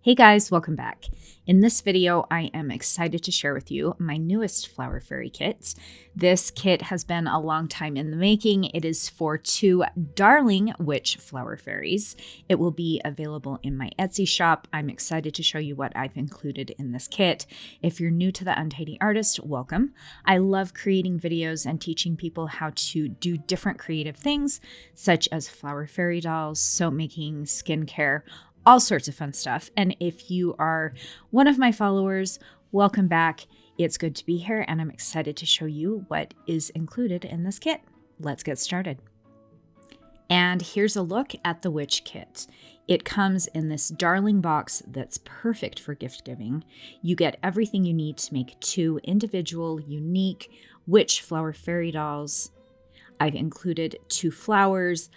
Hey guys, welcome back. In this video, I am excited to share with you my newest Flower Fairy kit. This kit has been a long time in the making. It is for two darling witch flower fairies. It will be available in my Etsy shop. I'm excited to show you what I've included in this kit. If you're new to The Untidy Artist, welcome. I love creating videos and teaching people how to do different creative things, such as flower fairy dolls, soap making, skincare, all sorts of fun stuff. And if you are one of my followers, welcome back. It's good to be here, and I'm excited to show you what is included in this kit. Let's get started. And here's a look at the witch kit. It comes in this darling box that's perfect for gift giving. You get everything you need to make two individual, unique witch flower fairy dolls. I've included two flowers,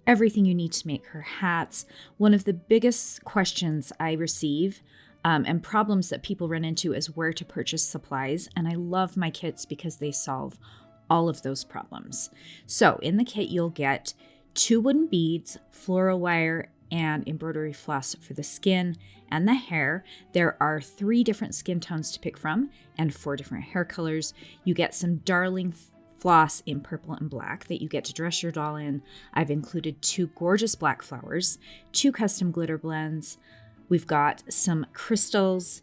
everything you need to make her hats. One of the biggest questions I receive and problems that people run into is where to purchase supplies. And I love my kits because they solve all of those problems. So in the kit, you'll get two wooden beads, floral wire, and embroidery floss for the skin and the hair. There are 3 different skin tones to pick from and 4 different hair colors. You get some darling floss in purple and black that you get to dress your doll in. I've included 2 gorgeous black flowers, 2 custom glitter blends. We've got some crystals,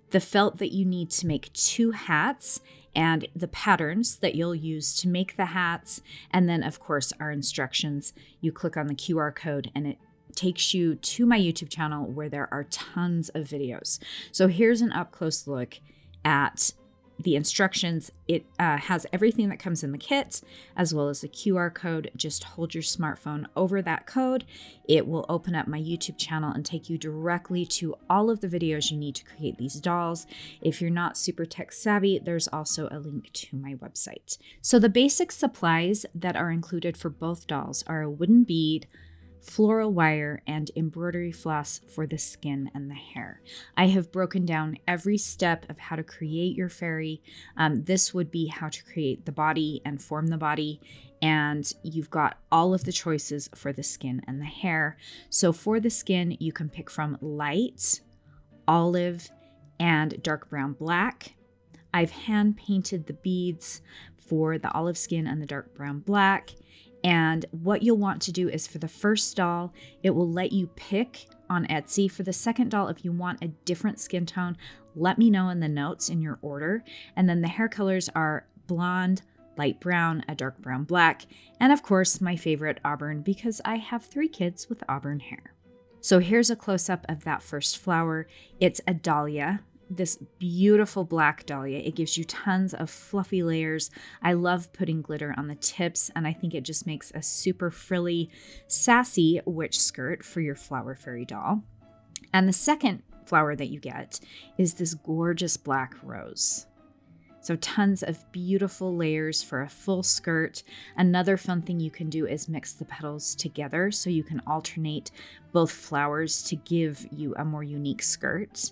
the felt that you need to make 2 hats, and the patterns that you'll use to make the hats. And then, of course, our instructions. You click on the QR code and it takes you to my YouTube channel where there are tons of videos. So here's an up-close look at the instructions. It has everything that comes in the kit, as well as the QR code. Just hold your smartphone over that code. It will open up my YouTube channel and take you directly to all of the videos you need to create these dolls. If you're not super tech savvy, there's also a link to my website. So the basic supplies that are included for both dolls are a wooden bead, floral wire, and embroidery floss for the skin and the hair. I have broken down every step of how to create your fairy. This would be how to create the body and form the body, and you've got all of the choices for the skin and the hair. So for the skin, you can pick from light, olive, and dark brown black. I've hand painted the beads for the olive skin and the dark brown black. And what you'll want to do is for the first doll, it will let you pick on Etsy. For the second doll, if you want a different skin tone, let me know in the notes in your order. And then the hair colors are blonde, light brown, a dark brown black, and of course my favorite, auburn, because I have 3 kids with auburn hair. So here's a close-up of that first flower. It's a dahlia. This beautiful black dahlia. It gives you tons of fluffy layers. I love putting glitter on the tips, and I think it just makes a super frilly, sassy witch skirt for your flower fairy doll. And the second flower that you get is this gorgeous black rose. So tons of beautiful layers for a full skirt. Another fun thing you can do is mix the petals together so you can alternate both flowers to give you a more unique skirt.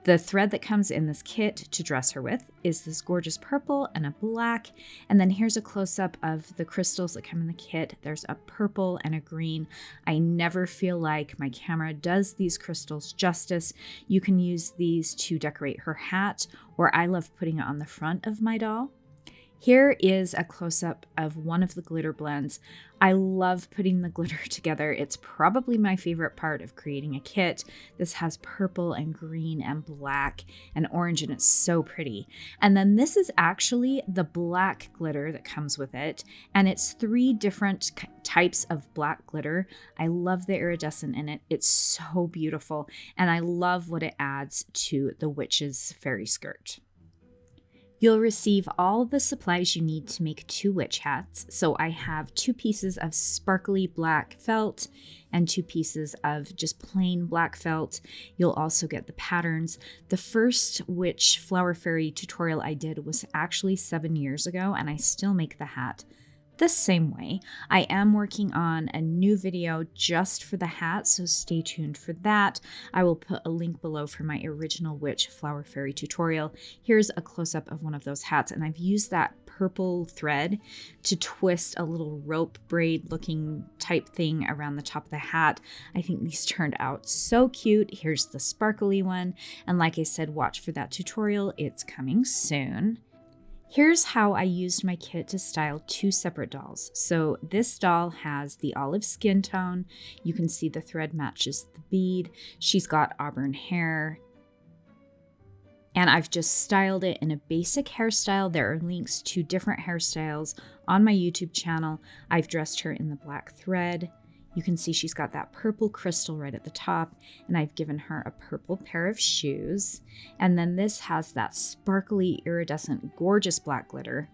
The thread that comes in this kit to dress her with is this gorgeous purple and a black. And then here's a close-up of the crystals that come in the kit. There's a purple and a green. I never feel like my camera does these crystals justice. You can use these to decorate her hat, or I love putting it on the front of my doll. Here is a close-up of one of the glitter blends. I love putting the glitter together. It's probably my favorite part of creating a kit. This has purple and green and black and orange, and it's so pretty. And then this is actually the black glitter that comes with it, and it's 3 different types of black glitter. I love the iridescent in it. It's so beautiful, and I love what it adds to the witch's fairy skirt. You'll receive all the supplies you need to make 2 witch hats. So I have 2 pieces of sparkly black felt and 2 pieces of just plain black felt. You'll also get the patterns. The first witch flower fairy tutorial I did was actually 7 years ago, and I still make the hat the same way. I am working on a new video just for the hat, so stay tuned for that. I will put a link below for my original witch flower fairy tutorial. Here's a close-up of one of those hats, and I've used that purple thread to twist a little rope braid looking type thing around the top of the hat. I think these turned out so cute. Here's the sparkly one. And like I said, watch for that tutorial. It's coming soon. Here's how I used my kit to style two separate dolls. So this doll has the olive skin tone. You can see the thread matches the bead. She's got auburn hair. And I've just styled it in a basic hairstyle. There are links to different hairstyles on my YouTube channel. I've dressed her in the black thread. You can see she's got that purple crystal right at the top, and I've given her a purple pair of shoes. And then this has that sparkly, iridescent, gorgeous black glitter.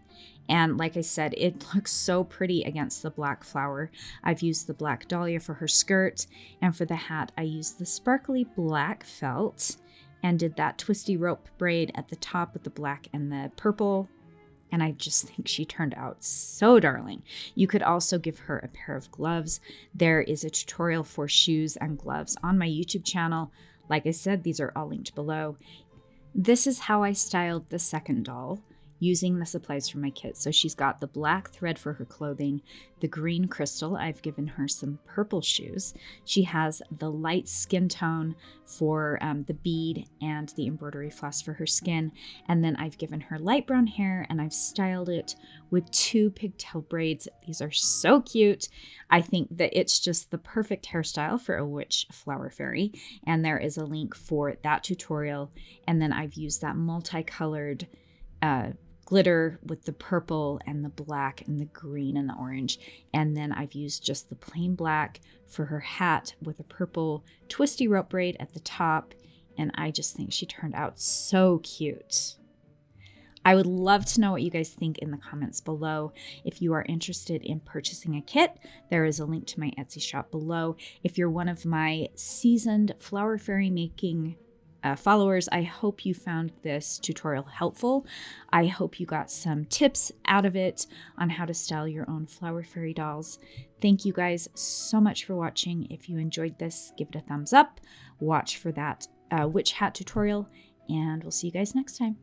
And like I said, it looks so pretty against the black flower. I've used the black dahlia for her skirt, and for the hat, I used the sparkly black felt and did that twisty rope braid at the top with the black and the purple. And I just think she turned out so darling. You could also give her a pair of gloves. There is a tutorial for shoes and gloves on my YouTube channel. Like I said, these are all linked below. This is how I styled the second doll using the supplies from my kit. So she's got the black thread for her clothing, the green crystal. I've given her some purple shoes. She has the light skin tone for the bead and the embroidery floss for her skin. And then I've given her light brown hair, and I've styled it with two pigtail braids. These are so cute. I think that it's just the perfect hairstyle for a witch flower fairy. And there is a link for that tutorial. And then I've used that multicolored glitter with the purple and the black and the green and the orange. And then I've used just the plain black for her hat with a purple twisty rope braid at the top. And I just think she turned out so cute. I would love to know what you guys think in the comments below. If you are interested in purchasing a kit, there is a link to my Etsy shop below. If you're one of my seasoned flower fairy making followers, I hope you found this tutorial helpful. I hope you got some tips out of it on how to style your own flower fairy dolls. Thank you guys so much for watching. If you enjoyed this, give it a thumbs up. Watch for that witch hat tutorial, and we'll see you guys next time.